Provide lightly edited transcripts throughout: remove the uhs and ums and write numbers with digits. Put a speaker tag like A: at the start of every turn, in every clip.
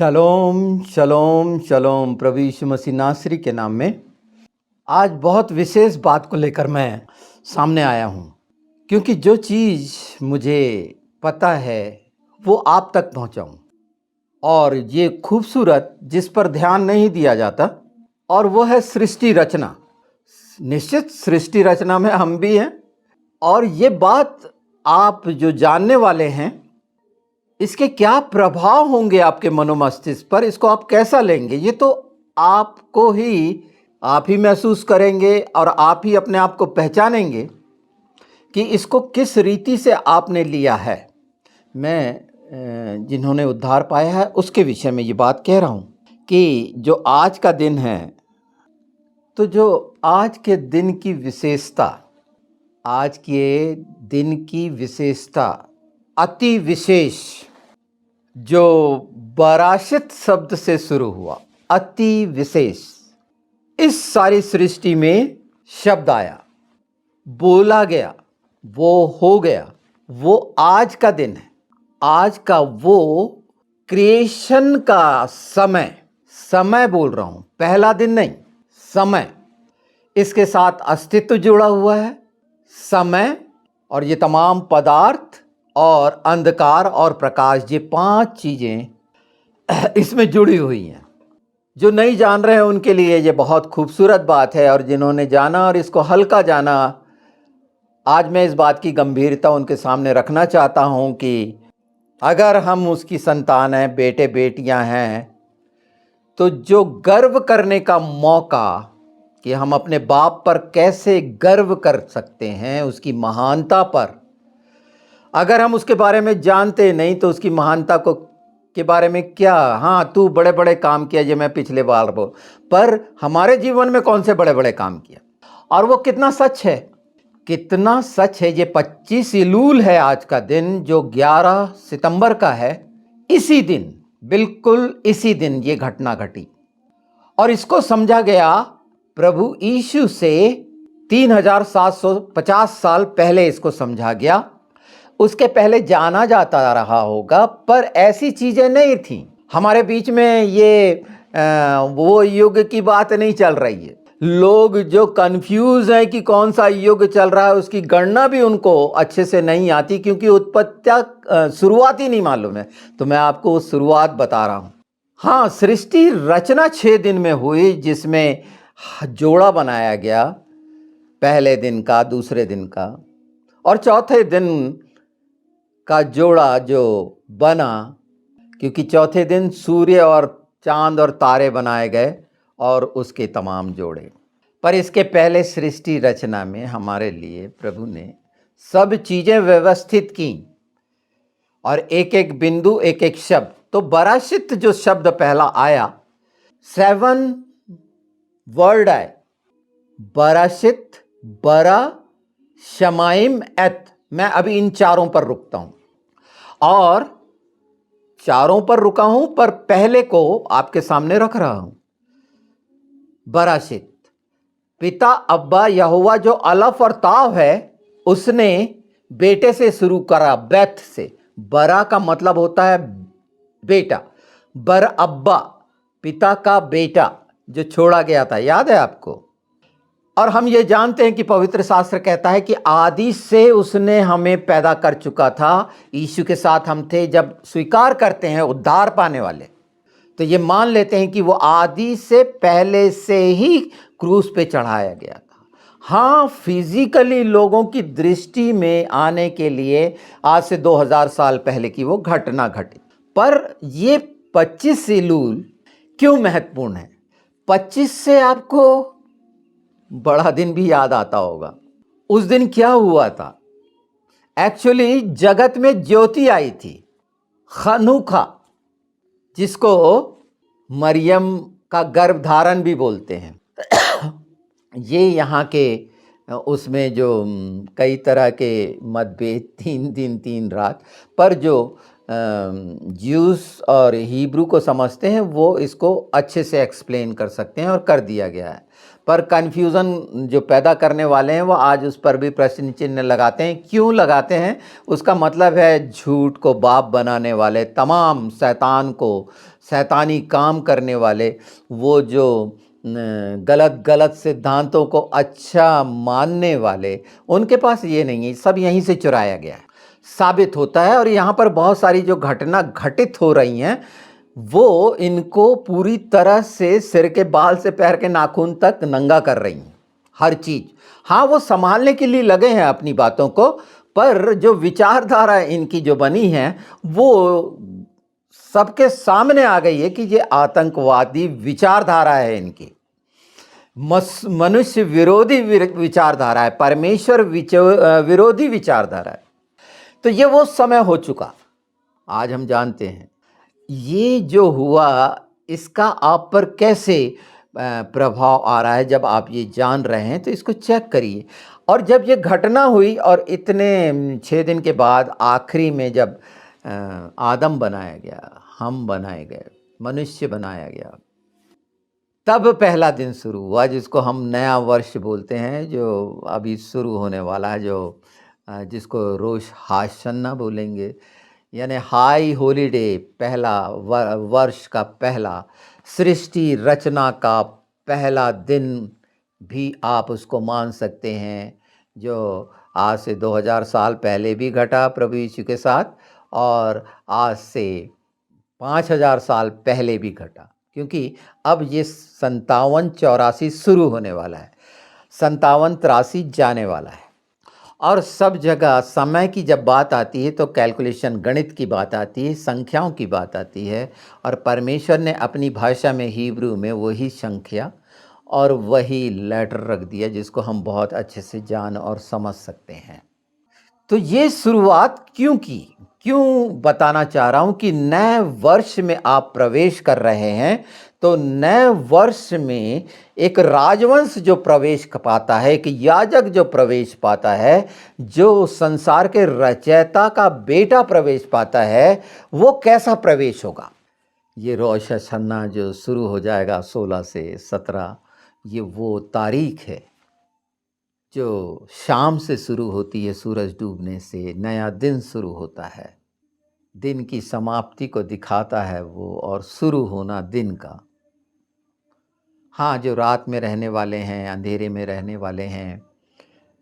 A: शलोम शलोम शलोम प्रभु यीशु मसीह नासरी के नाम में आज बहुत विशेष बात को लेकर मैं सामने आया हूँ, क्योंकि जो चीज़ मुझे पता है वो आप तक पहुँचाऊँ। और ये खूबसूरत जिस पर ध्यान नहीं दिया जाता, और वो है सृष्टि रचना। निश्चित सृष्टि रचना में हम भी हैं, और ये बात आप जो जानने वाले हैं, इसके क्या प्रभाव होंगे आपके मनोमस्तिष्क पर, इसको आप कैसा लेंगे, ये तो आप ही महसूस करेंगे और आप ही अपने आप को पहचानेंगे कि इसको किस रीति से आपने लिया है। मैं जिन्होंने उद्धार पाया है उसके विषय में ये बात कह रहा हूँ कि जो आज का दिन है, तो जो आज के दिन की विशेषता अति विशेष, जो बराशित शब्द से शुरू हुआ, अति विशेष, इस सारी सृष्टि में शब्द आया, बोला गया, वो हो गया, वो आज का दिन है। आज का वो क्रिएशन का समय बोल रहा हूं, पहला दिन नहीं, समय। इसके साथ अस्तित्व जुड़ा हुआ है, समय, और ये तमाम पदार्थ और अंधकार और प्रकाश, ये 5 चीजें इसमें जुड़ी हुई हैं। जो नहीं जान रहे हैं उनके लिए ये बहुत खूबसूरत बात है, और जिन्होंने जाना और इसको हल्का जाना, आज मैं इस बात की गंभीरता उनके सामने रखना चाहता हूं कि अगर हम उसकी संतान हैं, बेटे बेटियां हैं, तो जो गर्व करने का मौका कि हम अपने बाप पर कैसे गर्व कर सकते हैं, उसकी महानता पर, अगर हम उसके बारे में जानते नहीं तो उसकी महानता के बारे में क्या, हाँ तू बड़े बड़े काम किया, ये मैं पिछले बार बोल, पर हमारे जीवन में कौन से बड़े बड़े काम किया, और वो कितना सच है, कितना सच है। ये 25 इलूल है आज का दिन, जो 11 सितंबर का है। इसी दिन, बिल्कुल इसी दिन ये घटना घटी, और इसको समझा गया प्रभु यीशु से 3750 साल पहले इसको समझा गया। उसके पहले जाना जाता रहा होगा, पर ऐसी चीजें नहीं थी हमारे बीच में। ये वो युग की बात नहीं चल रही है। लोग जो कंफ्यूज हैं कि कौन सा युग चल रहा है, उसकी गणना भी उनको अच्छे से नहीं आती, क्योंकि शुरुआत ही नहीं मालूम है। तो मैं आपको वो शुरुआत बता रहा हूं। हाँ, सृष्टि रचना 6 दिन में हुई, जिसमें जोड़ा बनाया गया, पहले दिन का, दूसरे दिन का, और चौथे दिन का जोड़ा जो बना, क्योंकि चौथे दिन सूर्य और चांद और तारे बनाए गए और उसके तमाम जोड़े। पर इसके पहले सृष्टि रचना में हमारे लिए प्रभु ने सब चीजें व्यवस्थित की, और एक एक बिंदु, एक एक शब्द। तो बराशित जो शब्द पहला आया, 7 वर्ड आए, बराशित, बरा, शमाइम, एत। मैं अभी इन चारों पर रुकता हूं, और चारों पर रुका हूं, पर पहले को आपके सामने रख रहा हूं। बराशित, पिता अब्बा यहोवा, जो अलफ और ताव है, उसने बेटे से शुरू करा, बेथ से। बरा का मतलब होता है बेटा, बर अब्बा, पिता का बेटा जो छोड़ा गया था, याद है आपको। और हम ये जानते हैं कि पवित्र शास्त्र कहता है कि आदि से उसने हमें पैदा कर चुका था। यीशु के साथ हम थे। जब स्वीकार करते हैं उद्धार पाने वाले, तो ये मान लेते हैं कि वो आदि से पहले से ही क्रूस पे चढ़ाया गया था। हाँ, फिजिकली लोगों की दृष्टि में आने के लिए आज से 2000 साल पहले की वो घटना घटी। पर ये 25 इलूल क्यों महत्वपूर्ण है? 25 से आपको बड़ा दिन भी याद आता होगा। उस दिन क्या हुआ था? एक्चुअली जगत में ज्योति आई थी, खनुखा, जिसको मरियम का गर्भधारण भी बोलते हैं। ये यहाँ के उसमें जो कई तरह के मतभेद, 3 दिन 3 रात, पर जो ज्यूस और हिब्रू को समझते हैं वो इसको अच्छे से एक्सप्लेन कर सकते हैं और कर दिया गया है। पर कन्फ्यूज़न जो पैदा करने वाले हैं वो आज उस पर भी प्रश्न चिन्ह लगाते हैं। क्यों लगाते हैं? उसका मतलब है झूठ को बाप बनाने वाले, तमाम शैतान को, शैतानी काम करने वाले, वो जो गलत गलत सिद्धांतों को अच्छा मानने वाले, उनके पास ये नहीं है, सब यहीं से चुराया गया है साबित होता है। और यहाँ पर बहुत सारी जो घटना घटित हो रही हैं वो इनको पूरी तरह से सिर के बाल से पैर के नाखून तक नंगा कर रही हैं, हर चीज। हाँ, वो संभालने के लिए लगे हैं अपनी बातों को, पर जो विचारधारा इनकी जो बनी है वो सबके सामने आ गई है कि ये आतंकवादी विचारधारा है इनकी, मनुष्य विरोधी विचारधारा है, परमेश्वर विरोधी विचारधारा है। तो ये वो समय हो चुका, आज हम जानते हैं। ये जो हुआ इसका आप पर कैसे प्रभाव आ रहा है, जब आप ये जान रहे हैं तो इसको चेक करिए। और जब ये घटना हुई और इतने 6 दिन के बाद आखिरी में जब आदम बनाया गया, हम बनाए गए, मनुष्य बनाया गया, तब पहला दिन शुरू हुआ जिसको हम नया वर्ष बोलते हैं, जो अभी शुरू होने वाला है, जो जिसको रोश हाशन्ना बोलेंगे, यानी हाई हॉलीडे, पहला वर्ष का पहला, सृष्टि रचना का पहला दिन भी आप उसको मान सकते हैं, जो आज से 2000 साल पहले भी घटा प्रभु यीशु के साथ, और आज से 5000 साल पहले भी घटा। क्योंकि अब ये 57-84 शुरू होने वाला है, 57-83 जाने वाला है। और सब जगह समय की जब बात आती है तो कैलकुलेशन, गणित की बात आती है, संख्याओं की बात आती है, और परमेश्वर ने अपनी भाषा में, हिब्रू में, वही संख्या और वही लेटर रख दिया जिसको हम बहुत अच्छे से जान और समझ सकते हैं। तो ये शुरुआत क्यों की, क्यों बताना चाह रहा हूं कि नए वर्ष में आप प्रवेश कर रहे हैं, तो नए वर्ष में एक राजवंश जो प्रवेश पाता है, एक याजक जो प्रवेश पाता है, जो संसार के रचयिता का बेटा प्रवेश पाता है, वो कैसा प्रवेश होगा। ये रोश हशन्ना जो शुरू हो जाएगा 16 से 17, ये वो तारीख है जो शाम से शुरू होती है, सूरज डूबने से नया दिन शुरू होता है, दिन की समाप्ति को दिखाता है वो, और शुरू होना दिन का। हाँ, जो रात में रहने वाले हैं, अंधेरे में रहने वाले हैं,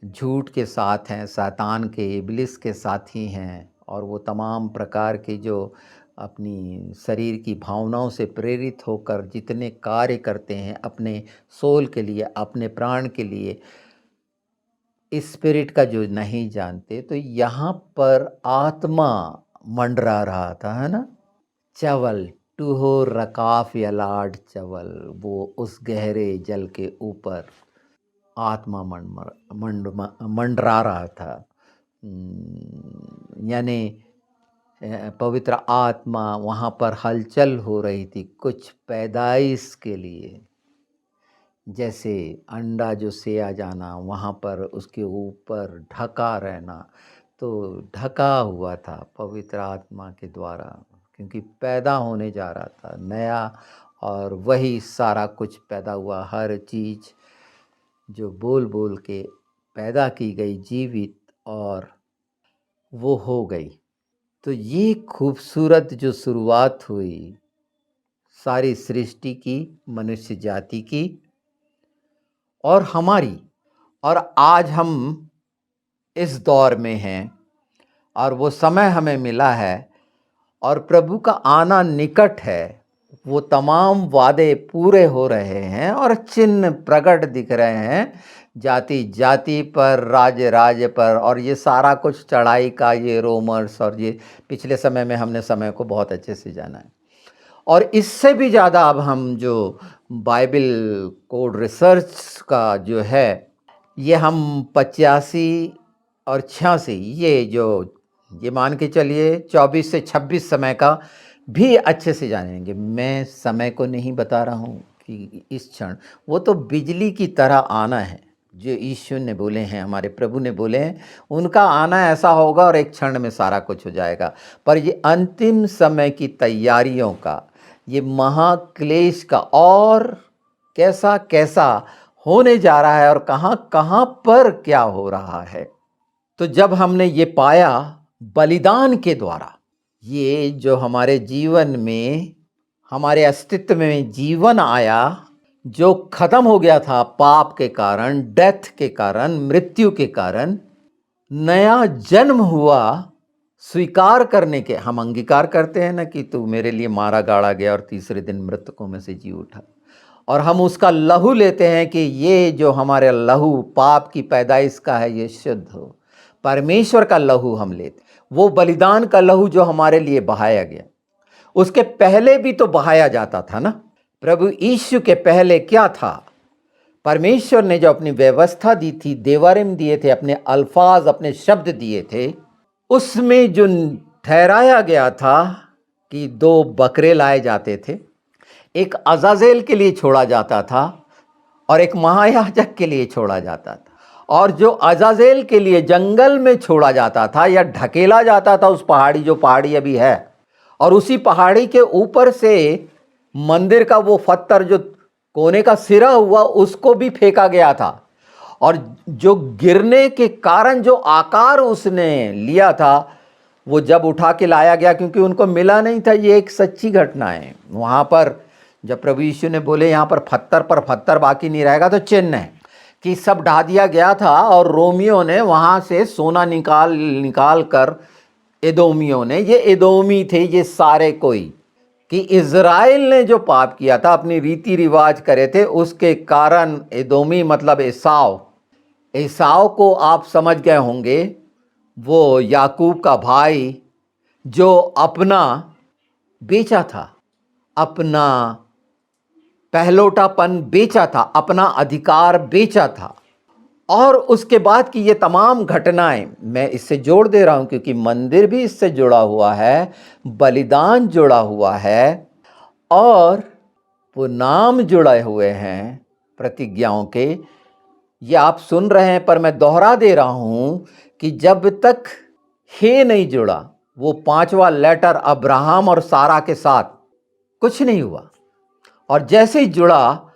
A: झूठ के साथ हैं, शैतान के, इब्लिस के साथी हैं, और वो तमाम प्रकार के जो अपनी शरीर की भावनाओं से प्रेरित होकर जितने कार्य करते हैं अपने सोल के लिए, अपने प्राण के लिए, स्पिरिट का जो नहीं जानते, तो यहाँ पर आत्मा मंडरा रहा था, है ना। चवल, टू हो रकाफ या लाड चवल, वो उस गहरे जल के ऊपर आत्मा मंडरा रहा था। यानी पवित्र आत्मा वहाँ पर हलचल हो रही थी कुछ पैदाइश के लिए। जैसे अंडा जो सेया जाना, वहाँ पर उसके ऊपर ढका रहना, तो ढका हुआ था पवित्र आत्मा के द्वारा, क्योंकि पैदा होने जा रहा था नया, और वही सारा कुछ पैदा हुआ। हर चीज़ जो बोल बोल के पैदा की गई, जीवित, और वो हो गई। तो ये खूबसूरत जो शुरुआत हुई सारी सृष्टि की, मनुष्य जाति की और हमारी, और आज हम इस दौर में हैं, और वो समय हमें मिला है, और प्रभु का आना निकट है। वो तमाम वादे पूरे हो रहे हैं और चिन्ह प्रकट दिख रहे हैं, जाति जाति पर, राज्य राज्य पर, और ये सारा कुछ चढ़ाई का, ये रोमर्स, और ये पिछले समय में हमने समय को बहुत अच्छे से जाना है। और इससे भी ज़्यादा अब हम जो बाइबल कोड रिसर्च का जो है, ये हम 85 और 86, ये मान के चलिए 24 से 26 समय का भी अच्छे से जानेंगे। मैं समय को नहीं बता रहा हूँ कि इस क्षण, वो तो बिजली की तरह आना है, जो यीशु ने बोले हैं, हमारे प्रभु ने बोले हैं, उनका आना ऐसा होगा और एक क्षण में सारा कुछ हो जाएगा। पर ये अंतिम समय की तैयारियों का, ये महाक्लेश का और कैसा कैसा होने जा रहा है और कहाँ कहाँ पर क्या हो रहा है। तो जब हमने ये पाया बलिदान के द्वारा, ये जो हमारे जीवन में, हमारे अस्तित्व में जीवन आया, जो खत्म हो गया था पाप के कारण, डेथ के कारण, मृत्यु के कारण, नया जन्म हुआ। स्वीकार करने के हम अंगीकार करते हैं ना कि तू मेरे लिए मारा गाड़ा गया और तीसरे दिन मृतकों में से जी उठा, और हम उसका लहू लेते हैं कि ये जो हमारे लहू पाप की पैदाइश का है, ये शुद्ध हो। परमेश्वर का लहू हम लेते, वो बलिदान का लहू जो हमारे लिए बहाया गया। उसके पहले भी तो बहाया जाता था ना। प्रभु यीशु के पहले क्या था? परमेश्वर ने जो अपनी व्यवस्था दी थी, देवरिम दिए थे, अपने अल्फाज, अपने शब्द दिए थे, उसमें जो ठहराया गया था कि 2 बकरे लाए जाते थे, एक अजाजेल के लिए छोड़ा जाता था और एक महायाजक के लिए छोड़ा जाता था। और जो अजाजेल के लिए जंगल में छोड़ा जाता था या ढकेला जाता था उस पहाड़ी, जो पहाड़ी अभी है, और उसी पहाड़ी के ऊपर से मंदिर का वो पत्थर जो कोने का सिरा हुआ, उसको भी फेंका गया था। और जो गिरने के कारण जो आकार उसने लिया था, वो जब उठा के लाया गया, क्योंकि उनको मिला नहीं था। ये एक सच्ची घटना है। वहाँ पर जब प्रभु यीशु ने बोले यहाँ पर पत्थर बाकी नहीं रहेगा, तो चिन्ह है कि सब ढा दिया गया था। और रोमियों ने वहाँ से सोना निकाल कर एदोमियों ने, ये एदोमी थे ये सारे कोई, कि इज़राइल ने जो पाप किया था, अपनी रीति रिवाज करे थे, उसके कारण एदोमी मतलब एसाव को आप समझ गए होंगे, वो याकूब का भाई जो अपना बेचा था, अपना पहलोटापन बेचा था, अपना अधिकार बेचा था। और उसके बाद की ये तमाम घटनाएं, मैं इससे जोड़ दे रहा हूं क्योंकि मंदिर भी इससे जुड़ा हुआ है, बलिदान जुड़ा हुआ है, और वो नाम जुड़े हुए हैं प्रतिज्ञाओं के। ये आप सुन रहे हैं, पर मैं दोहरा दे रहा हूं कि जब तक हे नहीं जुड़ा, वो 5वां लेटर अब्राहम और सारा के साथ, कुछ नहीं हुआ। और जैसे ही जुड़ा,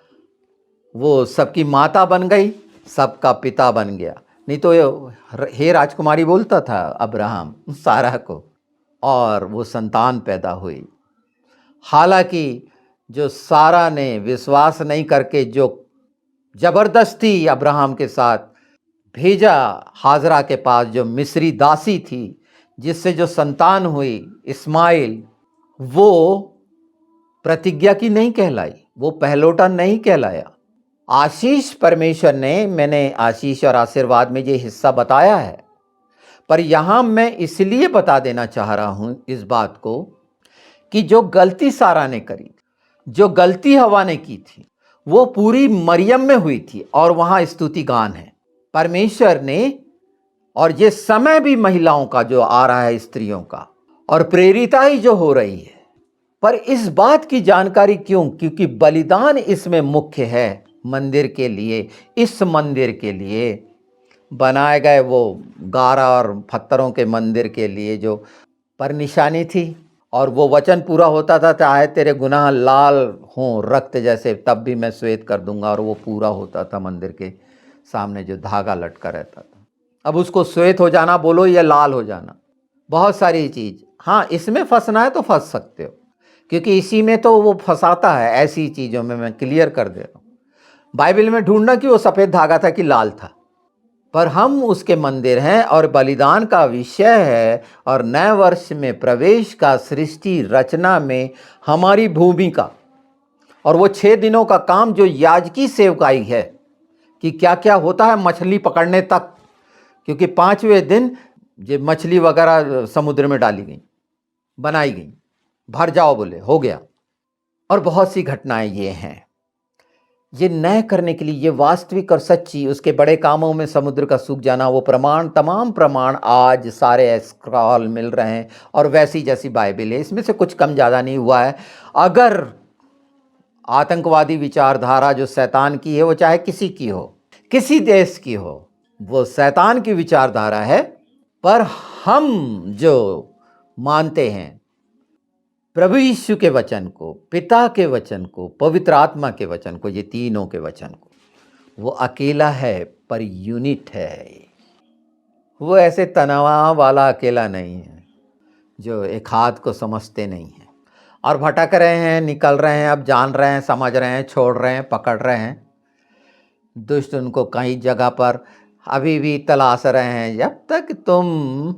A: वो सबकी माता बन गई, सबका पिता बन गया। नहीं तो हे राजकुमारी बोलता था अब्राहम सारा को, और वो संतान पैदा हुई। हालांकि जो सारा ने विश्वास नहीं करके जो जबरदस्ती अब्राहम के साथ भेजा हाजरा के पास, जो मिस्री दासी थी, जिससे जो संतान हुई इस्माइल, वो प्रतिज्ञा की नहीं कहलाई, वो पहलोटा नहीं कहलाया। आशीष परमेश्वर ने, मैंने आशीष और आशीर्वाद में ये हिस्सा बताया है, पर यहां मैं इसलिए बता देना चाह रहा हूं इस बात को कि जो गलती सारा ने करी, जो गलती हवा ने की थी, वो पूरी मरियम में हुई थी। और वहां स्तुति गान है परमेश्वर ने। और ये समय भी महिलाओं का जो आ रहा है, स्त्रियों का, और प्रेरिताई जो हो रही है। पर इस बात की जानकारी क्यों? क्योंकि बलिदान इसमें मुख्य है। मंदिर के लिए, इस मंदिर के लिए बनाए गए वो गारा और पत्थरों के मंदिर के लिए जो पर निशानी थी, और वो वचन पूरा होता था, चाहे तेरे गुनाह लाल हों रक्त जैसे, तब भी मैं श्वेत कर दूंगा। और वो पूरा होता था मंदिर के सामने जो धागा लटका रहता था। अब उसको श्वेत हो जाना बोलो या लाल हो जाना, बहुत सारी चीज़। हाँ, इसमें फंसना है तो फंस सकते हो, क्योंकि इसी में तो वो फंसाता है। ऐसी चीज़ों में मैं क्लियर कर दे रहा हूँ। बाइबल में ढूंढना कि वो सफ़ेद धागा था कि लाल था, पर हम उसके मंदिर हैं और बलिदान का विषय है। और नए वर्ष में प्रवेश का, सृष्टि रचना में हमारी भूमिका, और वो 6 दिनों का काम जो याजकी सेवकाई है कि क्या क्या होता है मछली पकड़ने तक, क्योंकि 5वें दिन ये मछली वगैरह समुद्र में डाली गई, बनाई गई, भर जाओ बोले, हो गया। और बहुत सी घटनाएं ये हैं। ये नए करने के लिए, ये वास्तविक और सच्ची, उसके बड़े कामों में समुद्र का सूख जाना, वो प्रमाण, तमाम प्रमाण आज सारे स्क्रॉल मिल रहे हैं। और वैसी जैसी बाइबल है, इसमें से कुछ कम ज़्यादा नहीं हुआ है। अगर आतंकवादी विचारधारा जो शैतान की है, वो चाहे किसी की हो, किसी देश की हो, वो शैतान की विचारधारा है। पर हम जो मानते हैं प्रभु यीशु के वचन को, पिता के वचन को, पवित्र आत्मा के वचन को, ये तीनों के वचन को, वो अकेला है पर यूनिट है। वो ऐसे तनाव वाला अकेला नहीं है जो एक हाथ को समझते नहीं है और भटक रहे हैं, निकल रहे हैं, अब जान रहे हैं, समझ रहे हैं, छोड़ रहे हैं, पकड़ रहे हैं। दुष्ट उनको कई जगह पर अभी भी तलाश रहे हैं। जब तक तुम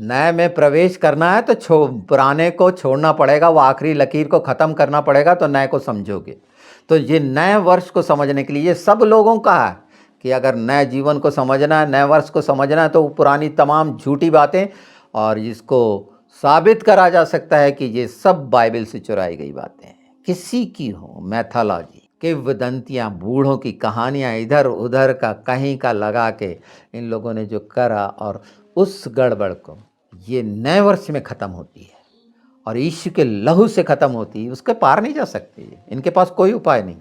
A: नए में प्रवेश करना है तो पुराने को छोड़ना पड़ेगा, वो आखिरी लकीर को ख़त्म करना पड़ेगा, तो नए को समझोगे। तो ये नए वर्ष को समझने के लिए ये सब लोगों का है कि अगर नए जीवन को समझना है, नए वर्ष को समझना है, तो पुरानी तमाम झूठी बातें, और इसको साबित करा जा सकता है कि ये सब बाइबल से चुराई गई बातें हैं। किसी की हो मैथोलॉजी, किंवदंतियाँ, बूढ़ों की कहानियाँ, इधर उधर का कहीं का लगा के इन लोगों ने जो करा, और उस गड़बड़ को ये नए वर्ष में ख़त्म होती है और यीशु के लहू से ख़त्म होती है। उसके पार नहीं जा सकते। इनके पास कोई उपाय नहीं,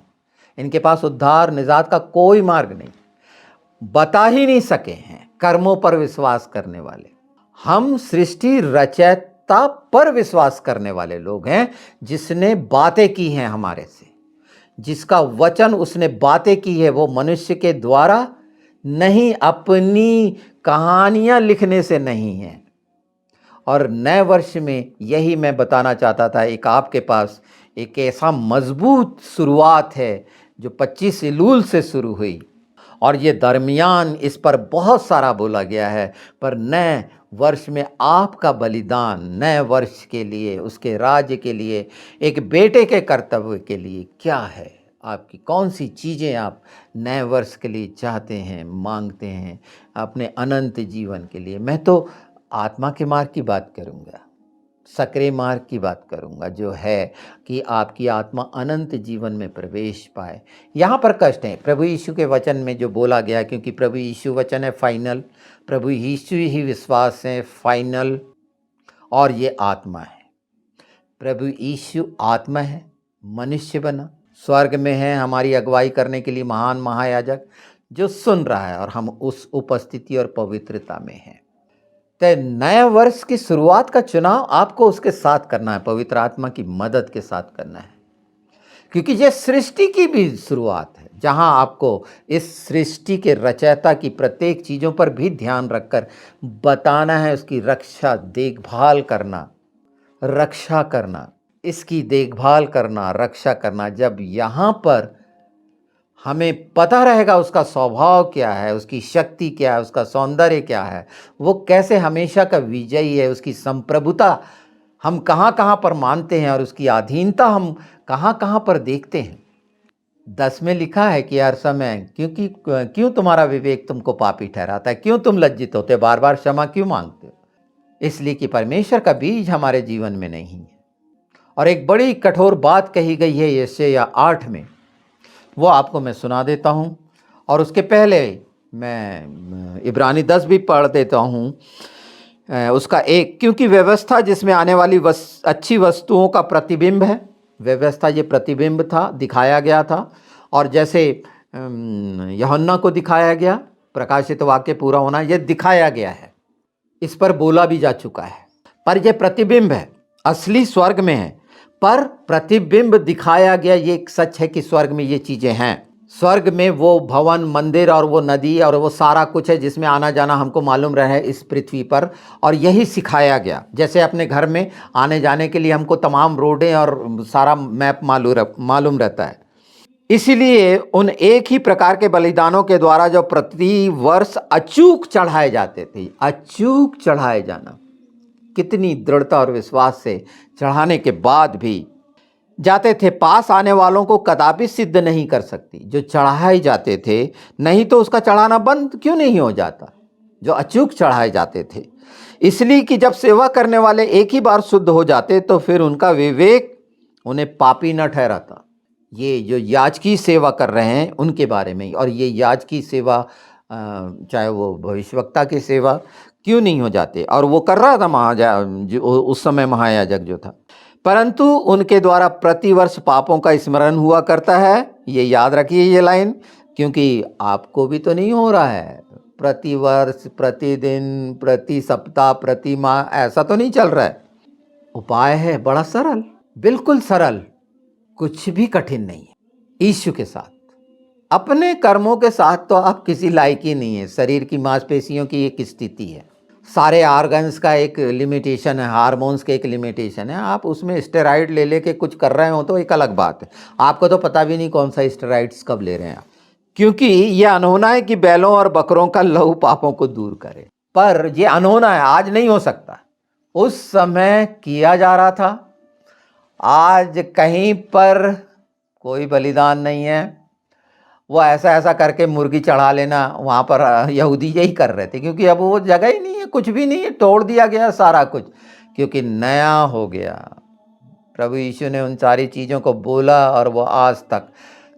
A: इनके पास उद्धार निजात का कोई मार्ग नहीं, बता ही नहीं सके हैं कर्मों पर विश्वास करने वाले। हम सृष्टि रचयिता पर विश्वास करने वाले लोग हैं, जिसने बातें की हैं हमारे से, जिसका वचन उसने बातें की है, वो मनुष्य के द्वारा नहीं, अपनी कहानियां लिखने से नहीं है। और नए वर्ष में यही मैं बताना चाहता था, एक आपके पास एक ऐसा मजबूत शुरुआत है जो 25 इलूल से शुरू हुई, और ये दरमियान इस पर बहुत सारा बोला गया है। पर नए वर्ष में आपका बलिदान, नए वर्ष के लिए, उसके राज्य के लिए, एक बेटे के कर्तव्य के लिए क्या है? आपकी कौन सी चीज़ें आप नए वर्ष के लिए चाहते हैं, मांगते हैं अपने अनंत जीवन के लिए? मैं तो आत्मा के मार्ग की बात करूँगा, सक्रिय मार्ग की बात करूँगा, जो है कि आपकी आत्मा अनंत जीवन में प्रवेश पाए। यहाँ पर कष्ट है प्रभु यीशु के वचन में जो बोला गया, क्योंकि प्रभु यीशु वचन है फाइनल, प्रभु यीशु ही विश्वास है फाइनल, और ये आत्मा है। प्रभु यीशु आत्मा है, मनुष्य बना, स्वर्ग में है हमारी अगुवाई करने के लिए महान महायाजक जो सुन रहा है, और हम उस उपस्थिति और पवित्रता में हैं। तो नए वर्ष की शुरुआत का चुनाव आपको उसके साथ करना है, पवित्र आत्मा की मदद के साथ करना है, क्योंकि ये सृष्टि की भी शुरुआत है, जहां आपको इस सृष्टि के रचयिता की प्रत्येक चीज़ों पर भी ध्यान रखकर बताना है, उसकी रक्षा देखभाल करना, रक्षा करना, इसकी देखभाल करना, रक्षा करना। जब यहाँ पर हमें पता रहेगा उसका स्वभाव क्या है, उसकी शक्ति क्या है, उसका सौंदर्य क्या है, वो कैसे हमेशा का विजयी है, उसकी संप्रभुता हम कहाँ कहाँ पर मानते हैं और उसकी अधीनता हम कहाँ कहाँ पर देखते हैं। 10 में लिखा है कि हर समय क्यों तुम्हारा विवेक तुमको पापी ठहराता है, क्यों तुम लज्जित होते, बार बार क्षमा क्यों मांगते हो? इसलिए कि परमेश्वर का बीज हमारे जीवन में नहीं है। और एक बड़ी कठोर बात कही गई है यशायाह 8 में, वो आपको मैं सुना देता हूँ, और उसके पहले मैं इब्रानी 10 भी पढ़ देता हूँ। उसका एक, क्योंकि व्यवस्था जिसमें आने वाली अच्छी वस्तुओं का प्रतिबिंब है। व्यवस्था ये प्रतिबिंब था, दिखाया गया था, और जैसे यूहन्ना को दिखाया गया, प्रकाशित वाक्य पूरा होना, ये दिखाया गया है, इस पर बोला भी जा चुका है। पर यह प्रतिबिंब है, असली स्वर्ग में है, पर प्रतिबिंब दिखाया गया। ये एक सच है कि स्वर्ग में ये चीज़ें हैं। स्वर्ग में वो भवन, मंदिर और वो नदी और वो सारा कुछ है जिसमें आना जाना हमको मालूम रहे इस पृथ्वी पर, और यही सिखाया गया। जैसे अपने घर में आने जाने के लिए हमको तमाम रोडें और सारा मैप मालूम रहता है। इसीलिए उन एक ही प्रकार के बलिदानों के द्वारा जो प्रति वर्ष अचूक चढ़ाए जाते थे, अचूक चढ़ाए जाना, कितनी दृढ़ता और विश्वास से चढ़ाने के बाद भी जाते थे, पास आने वालों को कदापि सिद्ध नहीं कर सकती। जो चढ़ाए जाते थे, नहीं तो उसका चढ़ाना बंद क्यों नहीं हो जाता, जो अचूक चढ़ाए जाते थे। इसलिए कि जब सेवा करने वाले एक ही बार शुद्ध हो जाते तो फिर उनका विवेक उन्हें पापी न ठहराता। ये जो याजकी सेवा कर रहे हैं उनके बारे में, और ये याजकी सेवा चाहे वो भविष्यवक्ता की सेवा क्यों नहीं हो जाते, और वो कर रहा था उस समय महायाजक जो था, परंतु उनके द्वारा प्रतिवर्ष पापों का स्मरण हुआ करता है। ये याद रखिए ये लाइन, क्योंकि आपको भी तो नहीं हो रहा है, प्रति वर्ष, प्रतिदिन, प्रति सप्ताह, प्रति माह ऐसा तो नहीं चल रहा है। उपाय है बड़ा सरल, बिल्कुल सरल, कुछ भी कठिन नहीं है। यीशु के साथ, अपने कर्मों के साथ तो आप किसी लायक ही नहीं है। शरीर की मांसपेशियों की एक स्थिति है, सारे ऑर्गन्स का एक लिमिटेशन है, हार्मोन्स के एक लिमिटेशन है। आप उसमें स्टेरॉइड ले लेके कुछ कर रहे हो तो एक अलग बात है। आपको तो पता भी नहीं कौन सा स्टेरॉइड्स कब ले रहे हैं आप, क्योंकि ये अनहोना है कि बैलों और बकरों का लहू पापों को दूर करे। पर ये अनहोना है, आज नहीं हो सकता। उस समय किया जा रहा था। आज कहीं पर कोई बलिदान नहीं है। वो ऐसा ऐसा करके मुर्गी चढ़ा लेना, वहाँ पर यहूदी यही कर रहे थे, क्योंकि अब वो जगह ही नहीं है, कुछ भी नहीं है, तोड़ दिया गया सारा कुछ, क्योंकि नया हो गया। प्रभु यीशु ने उन सारी चीज़ों को बोला और वो आज तक,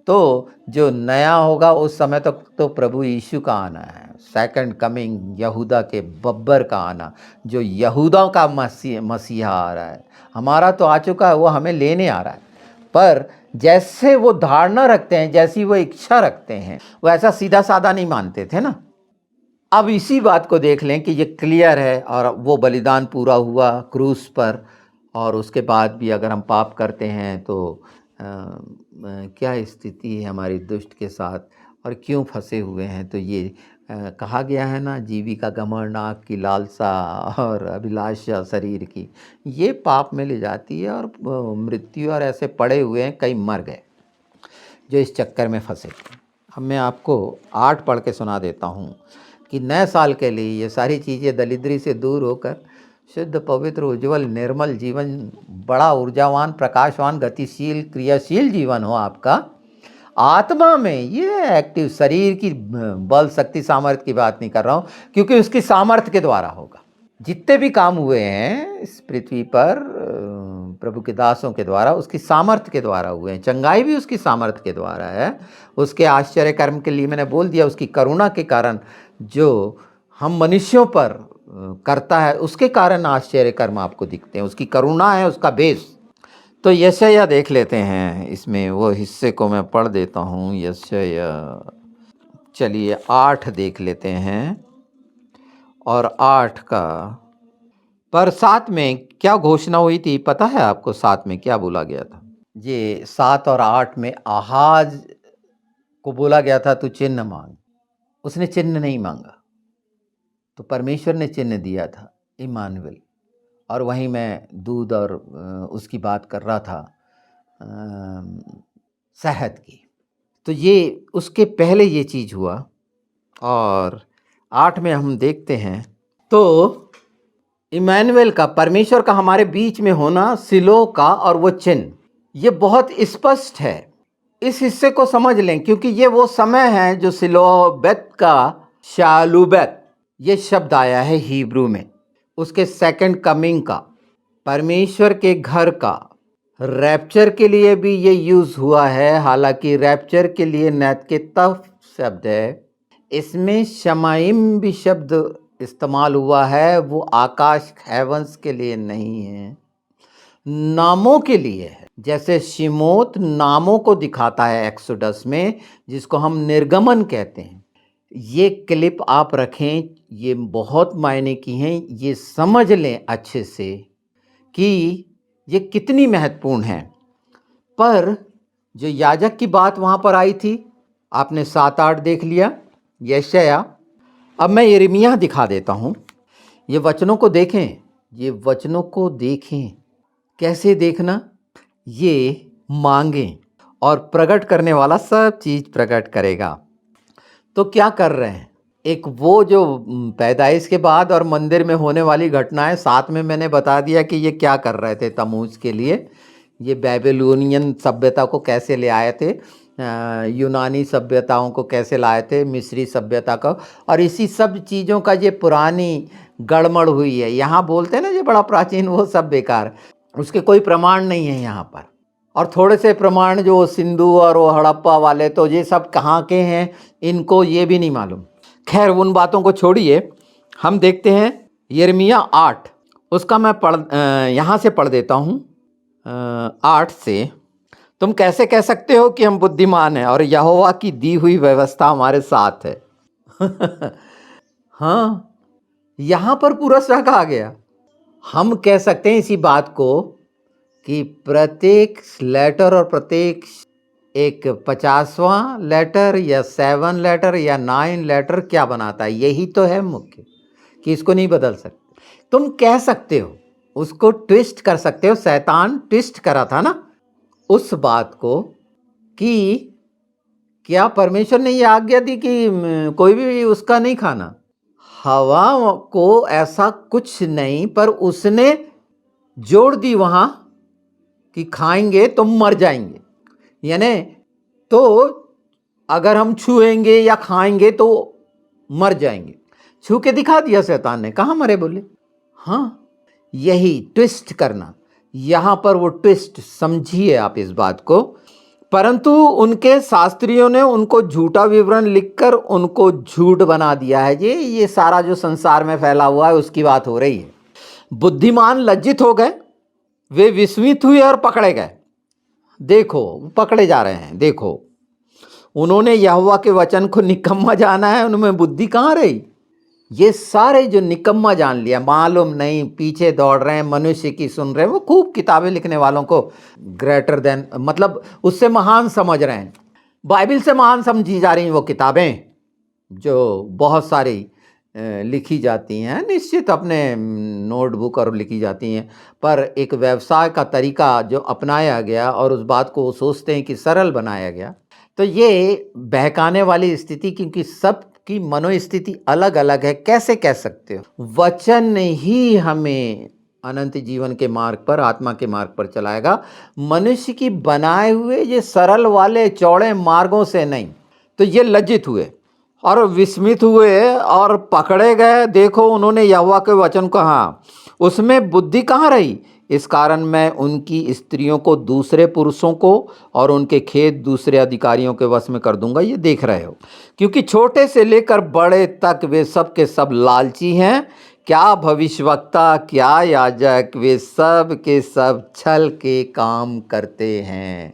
A: तो जो नया होगा उस समय तक तो प्रभु यीशु का आना है, सेकंड कमिंग, यहूदा के बब्बर का आना, जो यहूदा का मसीहा आ रहा है। हमारा तो आ चुका है, वो हमें लेने आ रहा है। पर जैसे वो धारणा रखते हैं, जैसी वो इच्छा रखते हैं, वो ऐसा सीधा साधा नहीं मानते थे ना। अब इसी बात को देख लें कि ये क्लियर है, और वो बलिदान पूरा हुआ क्रूस पर, और उसके बाद भी अगर हम पाप करते हैं तो क्या स्थिति है हमारी दुष्ट के साथ, और क्यों फंसे हुए हैं। तो ये कहा गया है ना, जीवी का घमंड, आँख की लालसा और अभिलाषा शरीर की, ये पाप में ले जाती है, और मृत्यु, और ऐसे पड़े हुए हैं, कई मर गए जो इस चक्कर में फंसे। अब मैं आपको 8 पढ़ के सुना देता हूँ कि नए साल के लिए ये सारी चीज़ें दरिद्री से दूर होकर शुद्ध, पवित्र, उज्जवल, निर्मल जीवन, बड़ा ऊर्जावान, प्रकाशवान, गतिशील, क्रियाशील जीवन हो आपका। आत्मा में ये एक्टिव, शरीर की बल, शक्ति, सामर्थ्य की बात नहीं कर रहा हूँ, क्योंकि उसकी सामर्थ्य के द्वारा होगा। जितने भी काम हुए हैं इस पृथ्वी पर प्रभु के दासों के द्वारा, उसकी सामर्थ्य के द्वारा हुए हैं। चंगाई भी उसकी सामर्थ्य के द्वारा है। उसके आश्चर्य कर्म के लिए मैंने बोल दिया, उसकी करुणा के कारण जो हम मनुष्यों पर करता है, उसके कारण आश्चर्य कर्म आपको दिखते हैं। उसकी करुणा है उसका बेस। तो यशायाह देख लेते हैं, इसमें वो हिस्से को मैं पढ़ देता हूँ। यशायाह, चलिए 8 देख लेते हैं, और 8 का पर 7 में क्या घोषणा हुई थी पता है आपको? 7 में क्या बोला गया था? ये 7 और 8 में आहाज को बोला गया था, तू चिन्ह मांग। उसने चिन्ह नहीं मांगा, तो परमेश्वर ने चिन्ह दिया था, इमानुएल। और वहीं मैं दूध और उसकी बात कर रहा था, शहद की। तो ये उसके पहले ये चीज़ हुआ। और 8 में हम देखते हैं, तो इमानुएल का, परमेश्वर का हमारे बीच में होना, सिलो का, और वो चिन्ह, ये बहुत स्पष्ट है। इस हिस्से को समझ लें, क्योंकि ये वो समय है जो सिलोबेत का शालूबेत ये शब्द आया है हिब्रू में, उसके सेकंड कमिंग का, परमेश्वर के घर का। रैप्चर के लिए भी ये यूज़ हुआ है, हालांकि रैप्चर के लिए नैतिकता शब्द है, इसमें शमाइम भी शब्द इस्तेमाल हुआ है। वो आकाश, हेवंस के लिए नहीं है, नामों के लिए है। जैसे शिमोत नामों को दिखाता है एक्सोडस में, जिसको हम निर्गमन कहते हैं। ये क्लिप आप रखें, ये बहुत मायने की हैं। ये समझ लें अच्छे से कि ये कितनी महत्वपूर्ण है। पर जो याजक की बात वहाँ पर आई थी, आपने 7-8 देख लिया, यशायाह। अब मैं यिर्मयाह दिखा देता हूँ। ये वचनों को देखें, ये वचनों को देखें। कैसे देखना? ये मांगें और प्रकट करने वाला सब चीज़ प्रकट करेगा। तो क्या कर रहे हैं? एक वो जो पैदाइश के बाद और मंदिर में होने वाली घटनाएं, साथ में मैंने बता दिया कि ये क्या कर रहे थे तमूज के लिए। ये बेबीलोनियन सभ्यता को कैसे ले आए थे, यूनानी सभ्यताओं को कैसे लाए थे, मिस्री सभ्यता को, और इसी सब चीज़ों का ये पुरानी गड़बड़ हुई है। यहाँ बोलते हैं ना ये बड़ा प्राचीन, वो सब बेकार, उसके कोई प्रमाण नहीं है यहाँ पर। और थोड़े से प्रमाण जो सिंधु और वो हड़प्पा वाले, तो ये सब कहाँ के हैं इनको ये भी नहीं मालूम। खैर उन बातों को छोड़िए, हम देखते हैं यिर्मयाह 8, उसका मैं यहाँ से पढ़ देता हूँ 8 से। तुम कैसे कह सकते हो कि हम बुद्धिमान हैं और यहोवा की दी हुई व्यवस्था हमारे साथ है? हाँ, यहां पर पूरा शक आ गया। हम कह सकते हैं इसी बात को कि प्रत्येक लेटर और प्रत्येक एक 50वां लेटर या 7 लेटर या 9 लेटर क्या बनाता है? यही तो है मुख्य, कि इसको नहीं बदल सकते। तुम कह सकते हो, उसको ट्विस्ट कर सकते हो। शैतान ट्विस्ट करा था ना उस बात को कि क्या परमेश्वर ने ये आज्ञा दी कि कोई भी उसका नहीं खाना? हवा को ऐसा कुछ नहीं, पर उसने जोड़ दी वहां कि खाएंगे तो मर जाएंगे। यानी तो अगर हम छुएंगे या खाएंगे तो मर जाएंगे। छू के दिखा दिया शैतान ने, कहाँ मरे बोले। हाँ, यही ट्विस्ट करना, यहां पर वो ट्विस्ट समझिए आप इस बात को। परंतु उनके शास्त्रियों ने उनको झूठा विवरण लिखकर उनको झूठ बना दिया है। ये सारा जो संसार में फैला हुआ है उसकी बात हो रही है। बुद्धिमान लज्जित हो गए, वे विस्मित हुए और पकड़े गए। देखो, पकड़े जा रहे हैं। देखो, उन्होंने यहोवा के वचन को निकम्मा जाना है, उनमें बुद्धि कहाँ रही। ये सारे जो निकम्मा जान लिया, मालूम नहीं, पीछे दौड़ रहे हैं, मनुष्य की सुन रहे हैं। वो खूब किताबें लिखने वालों को ग्रेटर देन, मतलब उससे महान समझ रहे हैं। बाइबल से महान समझी जा रही हैं वो किताबें जो बहुत सारी लिखी जाती हैं, निश्चित अपने नोटबुक और लिखी जाती हैं, पर एक व्यवसाय का तरीका जो अपनाया गया और उस बात को सोचते हैं कि सरल बनाया गया, तो ये बहकाने वाली स्थिति, क्योंकि सबकी मनोस्थिति अलग अलग है। कैसे कह सकते हो? वचन ही हमें अनंत जीवन के मार्ग पर, आत्मा के मार्ग पर चलाएगा, मनुष्य की बनाए हुए ये सरल वाले चौड़े मार्गों से नहीं। तो ये लज्जित हुए और विस्मित हुए और पकड़े गए। देखो, उन्होंने यहोवा के वचन को, हाँ, उसमें बुद्धि कहाँ रही। इस कारण मैं उनकी स्त्रियों को दूसरे पुरुषों को और उनके खेत दूसरे अधिकारियों के वश में कर दूंगा। ये देख रहे हो, क्योंकि छोटे से लेकर बड़े तक वे सब के सब लालची हैं। क्या भविष्यवक्ता, क्या याजक, वे सब के सब छल के काम करते हैं।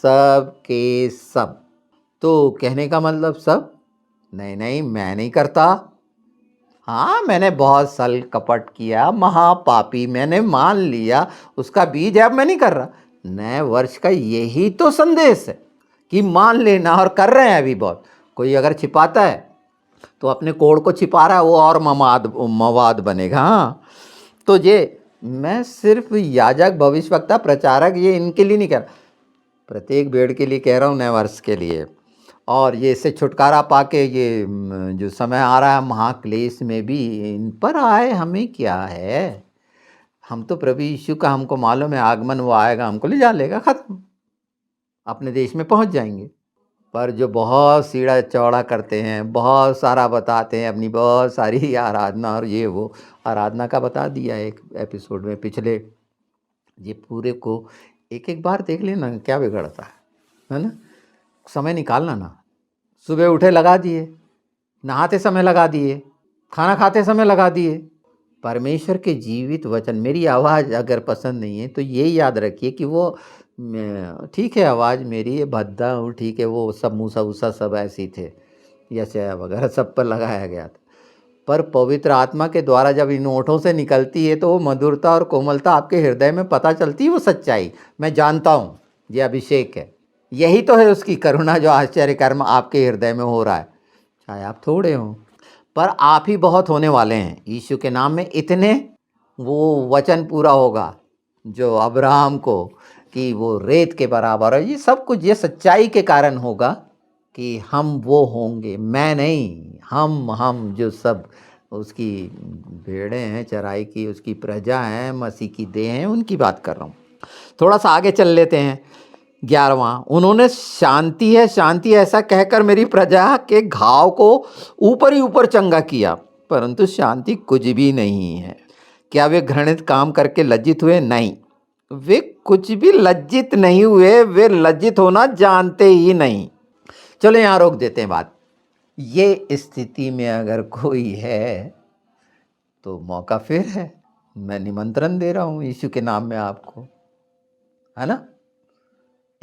A: सब के सब। तो कहने का मतलब सब नहीं, नहीं, मैं नहीं करता। हाँ, मैंने बहुत छल कपट किया, महापापी, मैंने मान लिया, उसका बीज है, अब मैं नहीं कर रहा। नए वर्ष का यही तो संदेश है कि मान लेना, और कर रहे हैं अभी बहुत। कोई अगर छिपाता है तो अपने कोड़ को छिपा रहा है, वो और मवाद बनेगा। हाँ, तो ये मैं सिर्फ याजक, भविष्यवक्ता, प्रचारक, ये इनके लिए नहीं कह रहा, प्रत्येक भेड़ के लिए कह रहा हूँ, नए वर्ष के लिए। और ये इससे छुटकारा पाके ये जो समय आ रहा है महाक्लेश में भी इन पर आए, हमें क्या है। हम तो प्रभु यीशु का, हमको मालूम है आगमन, वो आएगा, हमको ले जा लेगा, खत्म, अपने देश में पहुंच जाएंगे। पर जो बहुत सीढ़ा चौड़ा करते हैं, बहुत सारा बताते हैं, अपनी बहुत सारी आराधना और ये वो, आराधना का बता दिया एक एपिसोड में पिछले, ये पूरे को एक एक बार देख लेना, क्या बिगड़ता है ना। समय निकालना ना, सुबह उठे लगा दिए, नहाते समय लगा दिए, खाना खाते समय लगा दिए। परमेश्वर के जीवित वचन, मेरी आवाज़ अगर पसंद नहीं है तो ये याद रखिए कि वो ठीक है, आवाज़ मेरी है, भद्दा हूँ, ठीक है, वो सब मूसा वूसा सब ऐसे ही थे, यशायाह वगैरह सब पर लगाया गया था। पर पवित्र आत्मा के द्वारा जब इन ओठों से निकलती है तो वो मधुरता और कोमलता आपके हृदय में पता चलती है, वो सच्चाई मैं जानता हूँ, ये अभिषेक है। यही तो है उसकी करुणा, जो आश्चर्य कर्म आपके हृदय में हो रहा है, चाहे आप थोड़े हों, पर आप ही बहुत होने वाले हैं यीशु के नाम में। इतने वो वचन पूरा होगा जो अब्राहम को, कि वो रेत के बराबर है। ये सब कुछ ये सच्चाई के कारण होगा कि हम वो होंगे, मैं नहीं, हम जो सब उसकी भेड़ें हैं चराई की, उसकी प्रजा हैं, मसीह की देह हैं, उनकी बात कर रहा हूँ। थोड़ा सा आगे चल लेते हैं। 11वां, उन्होंने शांति है, शांति ऐसा कहकर मेरी प्रजा के घाव को ऊपर ही ऊपर चंगा किया, परंतु शांति कुछ भी नहीं है। क्या वे घृणित काम करके लज्जित हुए? नहीं, वे कुछ भी लज्जित नहीं हुए, वे लज्जित होना जानते ही नहीं। चलो यहाँ रोक देते हैं बात। ये स्थिति में अगर कोई है तो मौका फिर है, मैं निमंत्रण दे रहा हूँ यीशु के नाम में आपको, है ना।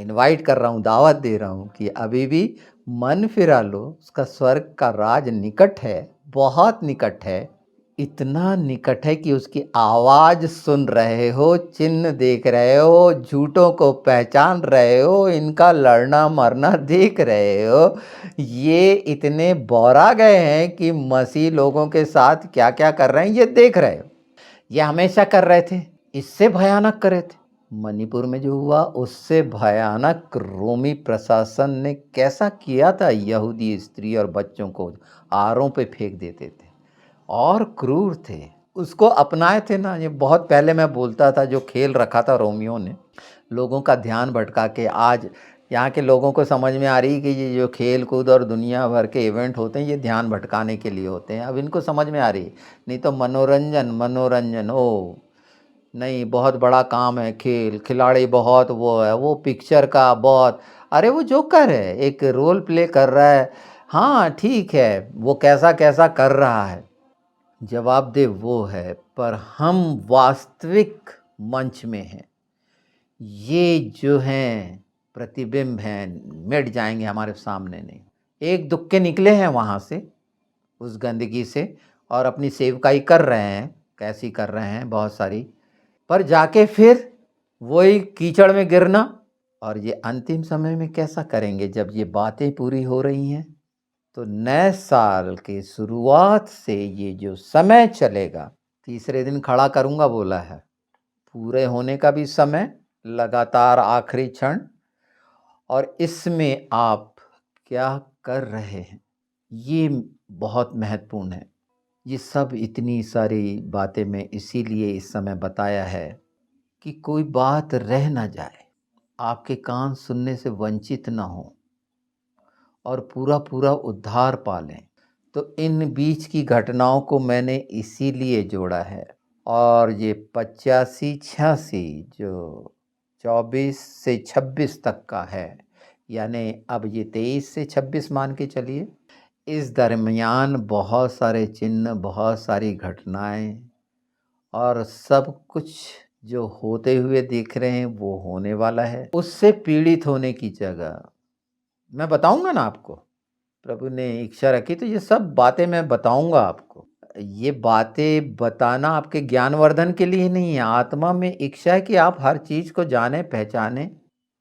A: इनवाइट कर रहा हूँ, दावत दे रहा हूँ कि अभी भी मन फिरा लो, उसका स्वर्ग का राज निकट है, बहुत निकट है। इतना निकट है कि उसकी आवाज़ सुन रहे हो, चिन्ह देख रहे हो, झूठों को पहचान रहे हो, इनका लड़ना मरना देख रहे हो। ये इतने बौरा गए हैं कि मसीह लोगों के साथ क्या क्या कर रहे हैं ये देख रहे हो। ये हमेशा कर रहे थे, इससे भयानक करे थे। मणिपुर में जो हुआ उससे भयानक रोमी प्रशासन ने कैसा किया था, यहूदी स्त्री और बच्चों को आरों पे फेंक देते थे और क्रूर थे। उसको अपनाए थे ना। ये बहुत पहले मैं बोलता था, जो खेल रखा था रोमियो ने लोगों का ध्यान भटका के, आज यहाँ के लोगों को समझ में आ रही कि ये जो खेल कूद और दुनिया भर के इवेंट होते हैं ये ध्यान भटकाने के लिए होते हैं। अब इनको समझ में आ रही है, नहीं तो मनोरंजन मनोरंजन ओ नहीं, बहुत बड़ा काम है खेल, खिलाड़ी बहुत वो है, वो पिक्चर का बहुत, अरे वो जोकर है, एक रोल प्ले कर रहा है। हाँ ठीक है, वो कैसा कैसा कर रहा है, जवाबदेह वो है, पर हम वास्तविक मंच में हैं। ये जो हैं प्रतिबिंब हैं, मिट जाएंगे हमारे सामने नहीं। एक दुक्के निकले हैं वहाँ से, उस गंदगी से, और अपनी सेवकाई कर रहे हैं, कैसी कर रहे हैं बहुत सारी, पर जाके फिर वही कीचड़ में गिरना। और ये अंतिम समय में कैसा करेंगे जब ये बातें पूरी हो रही हैं। तो नए साल की शुरुआत से ये जो समय चलेगा, तीसरे दिन खड़ा करूँगा बोला है, पूरे होने का भी समय, लगातार आखिरी क्षण, और इसमें आप क्या कर रहे हैं ये बहुत महत्वपूर्ण है। ये सब इतनी सारी बातें मैं इसीलिए इस समय बताया है कि कोई बात रह ना जाए, आपके कान सुनने से वंचित ना हो और पूरा पूरा उद्धार पा लें। तो इन बीच की घटनाओं को मैंने इसीलिए जोड़ा है। और ये 85-86 जो 24 से 26 तक का है, यानी अब ये 23 से 26 मान के चलिए, इस दरमियान बहुत सारे चिन्ह, बहुत सारी घटनाएं और सब कुछ जो होते हुए दिख रहे हैं वो होने वाला है। उससे पीड़ित होने की जगह मैं बताऊंगा ना आपको, प्रभु ने इच्छा रखी तो ये सब बातें मैं बताऊंगा आपको। ये बातें बताना आपके ज्ञानवर्धन के लिए नहीं है, आत्मा में इच्छा है कि आप हर चीज़ को जाने पहचाने।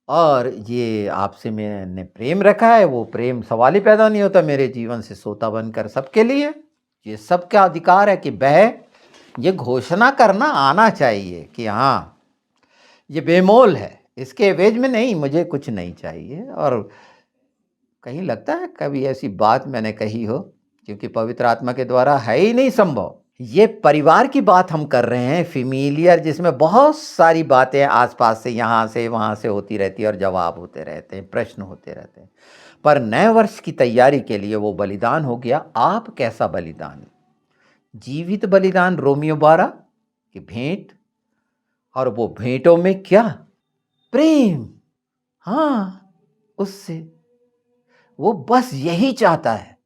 A: और ये आपसे मैंने प्रेम रखा है, वो प्रेम सवाल ही पैदा नहीं होता मेरे जीवन से सोता बनकर सबके लिए। ये सबका अधिकार है कि वह ये घोषणा करना आना चाहिए कि हाँ ये बेमोल है, इसके एवज में नहीं, मुझे कुछ नहीं चाहिए। और कहीं लगता है कभी ऐसी बात मैंने कही हो, क्योंकि पवित्र आत्मा के द्वारा है ही नहीं संभव। ये परिवार की बात हम कर रहे हैं, फेमिलियर, जिसमें बहुत सारी बातें आसपास से यहाँ से वहाँ से होती रहती है और जवाब होते रहते हैं, प्रश्न होते रहते हैं। पर नए वर्ष की तैयारी के लिए वो बलिदान हो गया। आप कैसा बलिदान, जीवित बलिदान रोमियो 12 की भेंट, और वो भेंटों में क्या प्रेम, हाँ उससे वो बस यही चाहता है।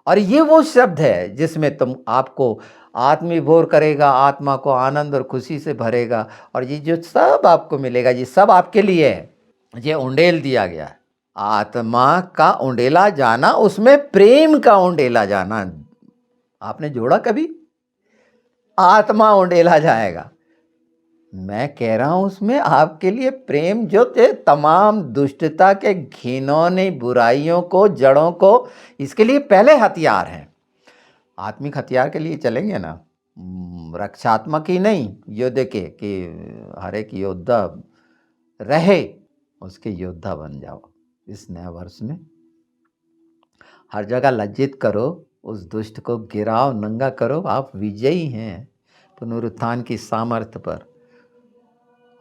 A: और ये वो शब्द है जिसमें तुम आपको आत्मविभोर करेगा, आत्मा को आनंद और खुशी से भरेगा, और ये जो सब आपको मिलेगा ये सब आपके लिए है। ये उंडेल दिया गया है, आत्मा का उंडेला जाना, उसमें प्रेम का उंडेला जाना। आपने जोड़ा कभी, आत्मा उंडेला जाएगा, मैं कह रहा हूं उसमें आपके लिए प्रेम जो थे तमाम दुष्टता के घिनौने बुराइयों को, जड़ों को, इसके लिए पहले हथियार हैं। आत्मिक हथियार के लिए चलेंगे ना, रक्षात्मक ही नहीं, युद्ध के, कि हर एक योद्धा रहे, उसके योद्धा बन जाओ इस नए वर्ष में। हर जगह लज्जित करो, उस दुष्ट को गिराओ, नंगा करो, आप विजयी हैं पुनरुत्थान की सामर्थ्य पर।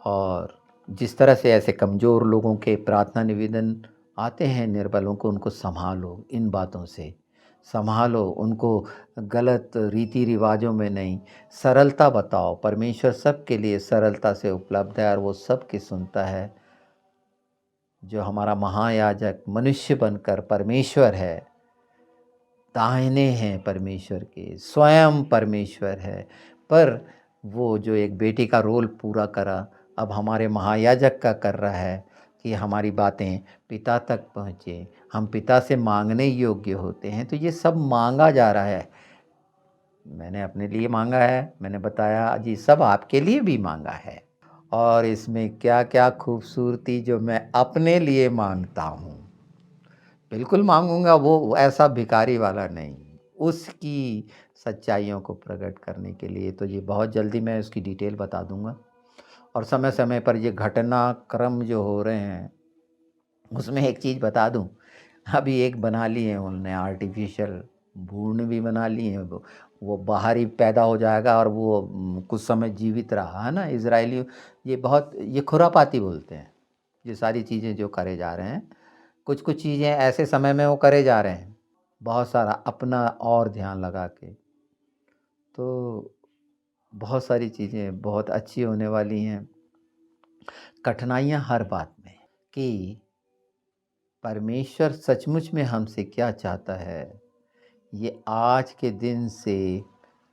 A: और जिस तरह से ऐसे कमज़ोर लोगों के प्रार्थना निवेदन आते हैं, निर्बलों को, उनको संभालो, इन बातों से संभालो उनको, गलत रीति रिवाजों में नहीं, सरलता बताओ। परमेश्वर सबके लिए सरलता से उपलब्ध है और वो सबकी सुनता है। जो हमारा महायाजक मनुष्य बनकर परमेश्वर है, दाहिने हैं परमेश्वर के, स्वयं परमेश्वर है, पर वो जो एक बेटे का रोल पूरा करा, अब हमारे महायाजक का कर रहा है कि हमारी बातें पिता तक पहुँचे, हम पिता से माँगने योग्य होते हैं, तो ये सब माँगा जा रहा है। मैंने अपने लिए माँगा है, मैंने बताया जी, सब आपके लिए भी माँगा है। और इसमें क्या-क्या खूबसूरती जो मैं अपने लिए माँगता हूँ। बिल्कुल माँगूँगा, वो ऐसा भिखारी वाला नहीं, उसकी सच्चाइयों को प्रकट करने के लिए। तो ये बहुत जल्दी मैं उसकी डिटेल बता दूँगा। और समय-समय पर ये घटनाक्रम जो हो रहे हैं, उसमें एक चीज़ बता दूँ, अभी एक बना ली है उन्होंने आर्टिफ़िशियल भ्रूण भी बना ली है, वो बाहर ही पैदा हो जाएगा और वो कुछ समय जीवित रहा, है ना? इज़राइली ये खुरापाती बोलते हैं, ये सारी चीज़ें जो करे जा रहे हैं। कुछ-कुछ चीज़ें ऐसे समय में वो करे जा रहे हैं, बहुत सारा अपना और ध्यान लगा के। तो बहुत सारी चीज़ें बहुत अच्छी होने वाली हैं। कठिनाइयाँ हर बात में कि परमेश्वर सचमुच में हमसे क्या चाहता है, ये आज के दिन से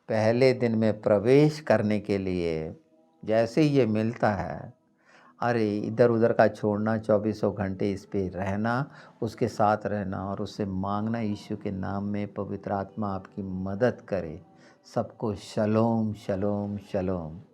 A: पहले दिन में प्रवेश करने के लिए जैसे ही ये मिलता है, अरे इधर-उधर का छोड़ना, चौबीसों घंटे इस पे रहना, उसके साथ रहना और उससे माँगना यीशु के नाम में पवित्र आत्मा आपकी मदद करे। सबको शलोम, शलोम, शलोम।